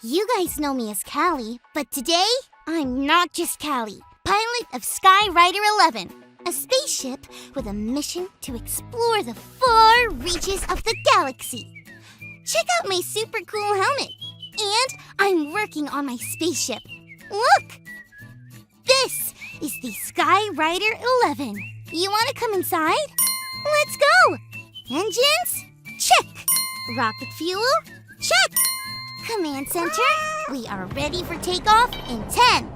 You guys know me as Callie, but today, I'm not just Callie, pilot of Skyrider 11, a spaceship with a mission to explore the far reaches of the galaxy. Check out my super cool helmet, and I'm working on my spaceship. Look! This is the Skyrider 11. You want to come inside? Let's go! Engines? Check! Rocket fuel? Check! Command center, we are ready for takeoff in 10,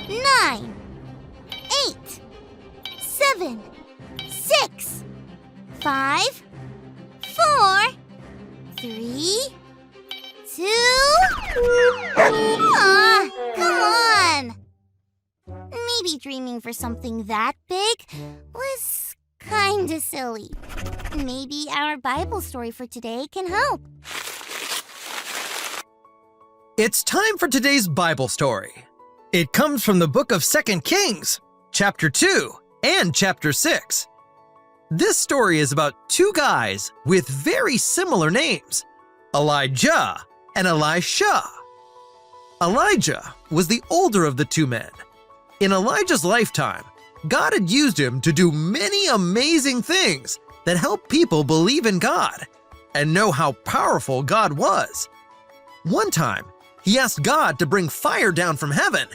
9, 8, 7, 6, 5, 4, 3, 2... come on! Maybe dreaming for something that big was kinda silly. Maybe our Bible story for today can help. It's time for today's Bible story. It comes from the book of 2 Kings, chapter 2 and chapter 6. This story is about two guys with very similar names, Elijah and Elisha. Elijah was the older of the two men. In Elijah's lifetime, God had used him to do many amazing things that helped people believe in God and know how powerful God was. One time, he asked God to bring fire down from heaven,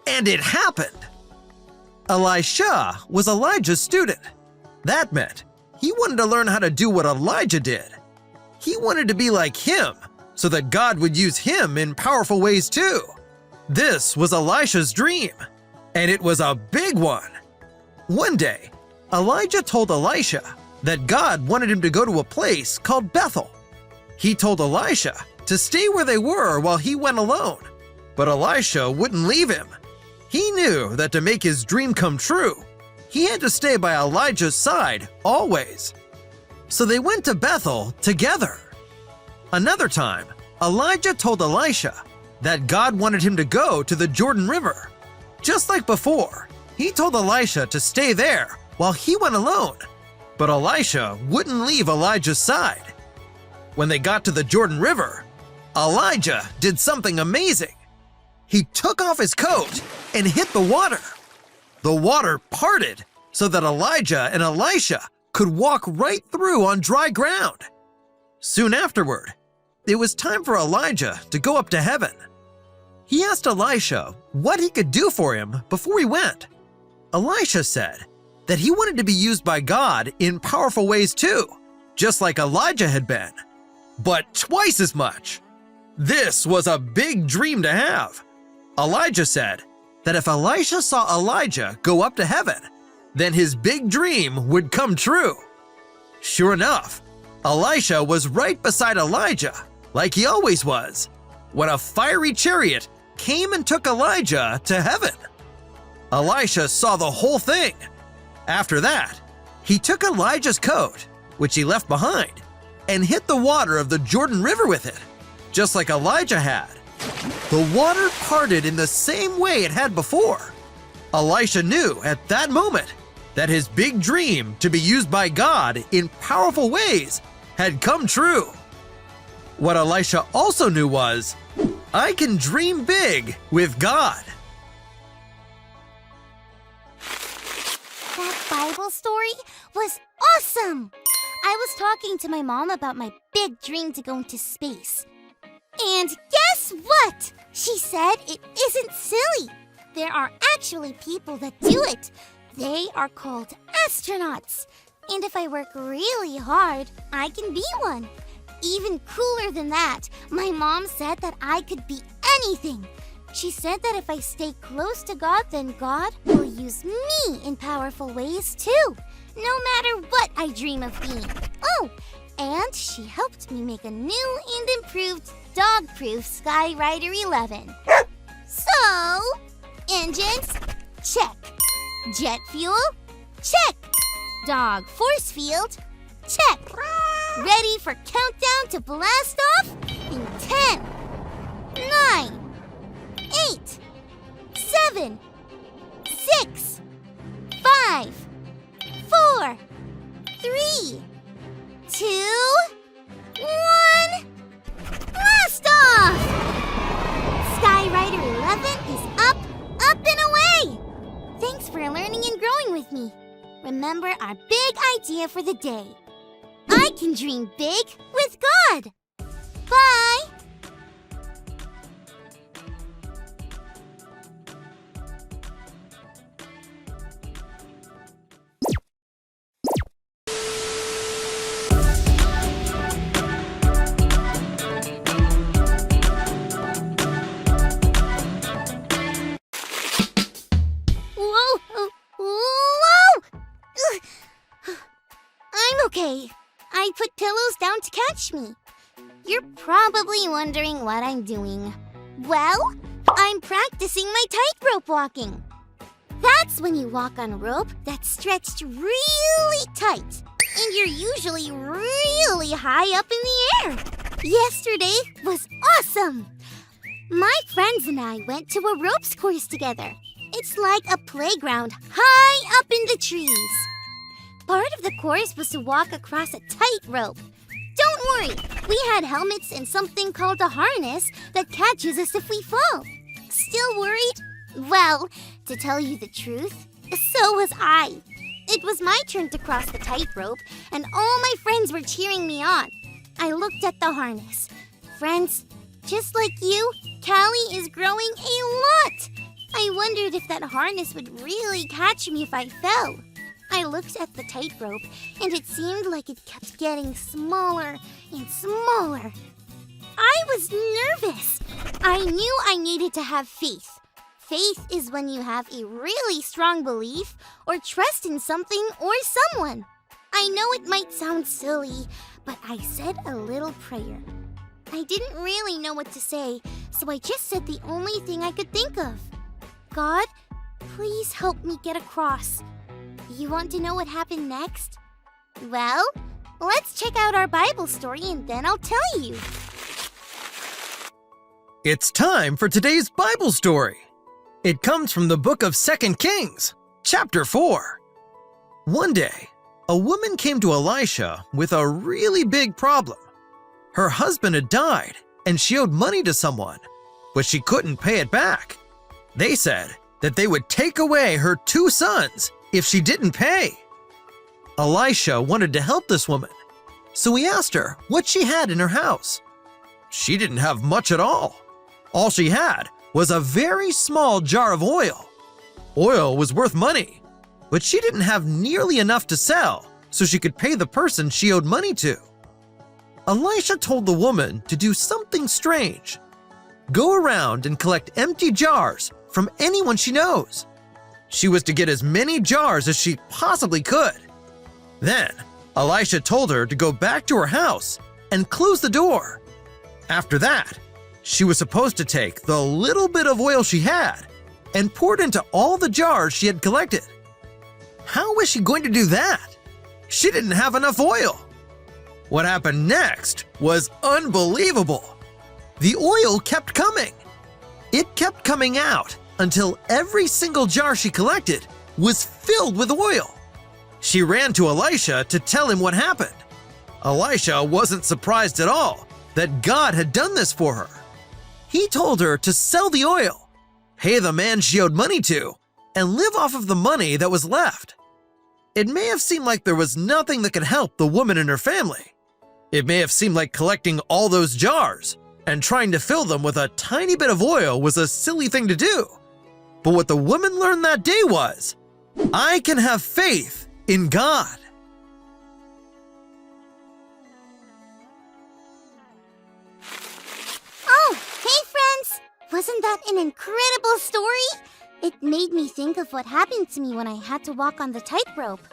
and it happened. Elisha was Elijah's student. That meant he wanted to learn how to do what Elijah did. He wanted to be like him so that God would use him in powerful ways too. This was Elisha's dream, and it was a big one. One day, Elijah told Elisha that God wanted him to go to a place called Bethel. He told Elisha to stay where they were while he went alone, but Elisha wouldn't leave him. He knew that to make his dream come true, he had to stay by Elijah's side always. So they went to Bethel together. Another time, Elijah told Elisha that God wanted him to go to the Jordan River. Just like before, he told Elisha to stay there while he went alone, but Elisha wouldn't leave Elijah's side. When they got to the Jordan River, Elijah did something amazing. He took off his coat and hit the water. The water parted so that Elijah and Elisha could walk right through on dry ground. Soon afterward, it was time for Elijah to go up to heaven. He asked Elisha what he could do for him before he went. Elisha said that he wanted to be used by God in powerful ways too, just like Elijah had been, but twice as much. This was a big dream to have. Elijah said that if Elisha saw Elijah go up to heaven, then his big dream would come true. Sure enough, Elisha was right beside Elijah, like he always was, when a fiery chariot came and took Elijah to heaven. Elisha saw the whole thing. After that, he took Elijah's coat, which he left behind, and hit the water of the Jordan River with it, just like Elijah had. The water parted in the same way it had before. Elisha knew at that moment that his big dream to be used by God in powerful ways had come true. What Elisha also knew was, I can dream big with God. That Bible story was awesome! I was talking to my mom about my big dream to go into space. And guess what? She said it isn't silly. There are actually people that do it. They are called astronauts. And if I work really hard, I can be one. Even cooler than that, my mom said that I could be anything. She said that if I stay close to God, then God will use me in powerful ways too, no matter what I dream of being. Oh, and she helped me make a new and improved dog-proof Skyrider 11. So, engines, check. Jet fuel, check. Dog force field, check. Ready for countdown to blast off in 10, 9, 8, 7, 6, 5, 4, 3, 2, 1, blast off! Thanks for learning and growing with me. Remember our big idea for the day. I can dream big with God. Bye! Whoa! Ugh. I'm okay. I put pillows down to catch me. You're probably wondering what I'm doing. Well, I'm practicing my tightrope walking. That's when you walk on a rope that's stretched really tight, and you're usually really high up in the air. Yesterday was awesome. My friends and I went to a ropes course together. It's like a playground high up in the trees. Part of the course was to walk across a tightrope. Don't worry, we had helmets and something called a harness that catches us if we fall. Still worried? Well, to tell you the truth, so was I. It was my turn to cross the tightrope, and all my friends were cheering me on. I looked at the harness. Friends, just like you, Callie is growing a lot. I wondered if that harness would really catch me if I fell. I looked at the tightrope, and it seemed like it kept getting smaller and smaller. I was nervous. I knew I needed to have faith. Faith is when you have a really strong belief or trust in something or someone. I know it might sound silly, but I said a little prayer. I didn't really know what to say, so I just said the only thing I could think of. God, please help me get across. You want to know what happened next? Well, let's check out our Bible story and then I'll tell you. It's time for today's Bible story. It comes from the book of 2 Kings, chapter 4. One day, a woman came to Elisha with a really big problem. Her husband had died and she owed money to someone, but she couldn't pay it back. They said that they would take away her 2 sons if she didn't pay. Elisha wanted to help this woman, so he asked her what she had in her house. She didn't have much at all. All she had was a very small jar of oil. Oil was worth money, but she didn't have nearly enough to sell so she could pay the person she owed money to. Elisha told the woman to do something strange. Go around and collect empty jars from anyone she knows. She was to get as many jars as she possibly could. Then, Elisha told her to go back to her house and close the door. After that, she was supposed to take the little bit of oil she had and pour it into all the jars she had collected. How was she going to do that? She didn't have enough oil. What happened next was unbelievable. The oil kept coming. It kept coming out until every single jar she collected was filled with oil. She ran to Elisha to tell him what happened. Elisha wasn't surprised at all that God had done this for her. He told her to sell the oil, pay the man she owed money to, and live off of the money that was left. It may have seemed like there was nothing that could help the woman and her family. It may have seemed like collecting all those jars and trying to fill them with a tiny bit of oil was a silly thing to do. But what the woman learned that day was, I can have faith in God. Oh, hey friends! Wasn't that an incredible story? It made me think of what happened to me when I had to walk on the tightrope.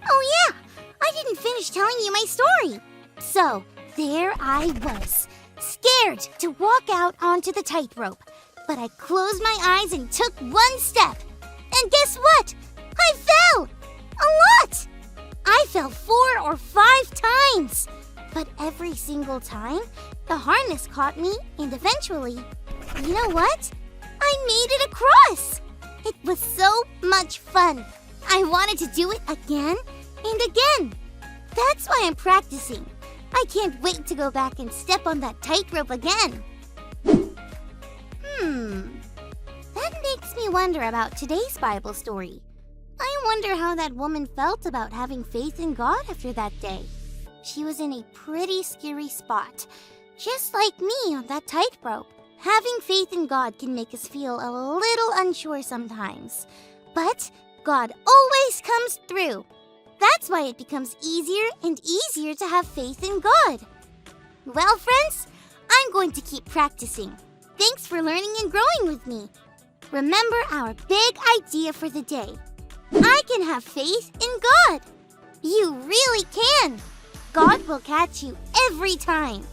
Oh yeah, I didn't finish telling you my story. So, there I was, scared to walk out onto the tightrope. But I closed my eyes and took one step. And guess what? I fell! A lot! I fell 4 or 5 times. But every single time, the harness caught me, and eventually, you know what? I made it across! It was so much fun. I wanted to do it again and again. That's why I'm practicing. I can't wait to go back and step on that tightrope again. That makes makes me wonder about today's Bible story. I wonder how that woman felt about having faith in God after that day. She was in a pretty scary spot, just like me on that tightrope. Having faith in God can make us feel a little unsure sometimes, but God always comes through. That's why it becomes easier and easier to have faith in God. Well, friends, I'm going to keep practicing. Thanks for learning and growing with me. Remember our big idea for the day. I can have faith in God. You really can. God will catch you every time.